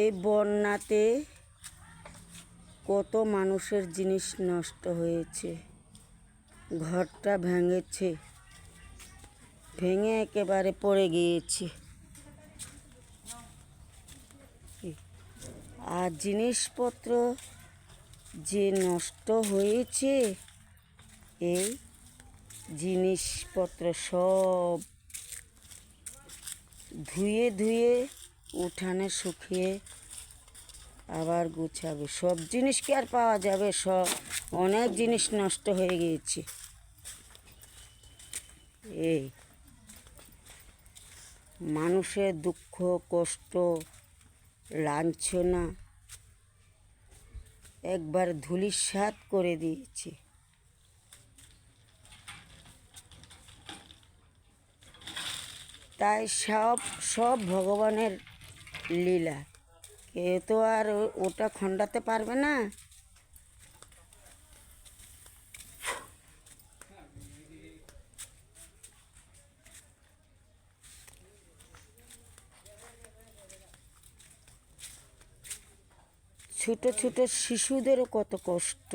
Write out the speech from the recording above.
এই বন্যাতে কত মানুষের জিনিস নষ্ট হয়েছে। ঘরটা ভেঙেছে, ভেঙে একেবারে পড়ে গিয়েছে। আর জিনিসপত্র যে নষ্ট হয়েছে, এই জিনিসপত্র সব ধুয়ে ধুয়ে উঠানে শুকিয়ে আবার গুছাবে। সব জিনিস কি আর পাওয়া যাবে? সব অনেক জিনিস নষ্ট হয়ে গিয়েছে। এই মানুষের দুঃখ কষ্ট লাঞ্ছনা একবার ধূলিসাৎ করে দিয়েছে। তাই সব সব ভগবানের লীলা, কেউ তো আর ওটা খণ্ডাতে পারবে না। ছোট ছোট শিশুদেরও কত কষ্ট।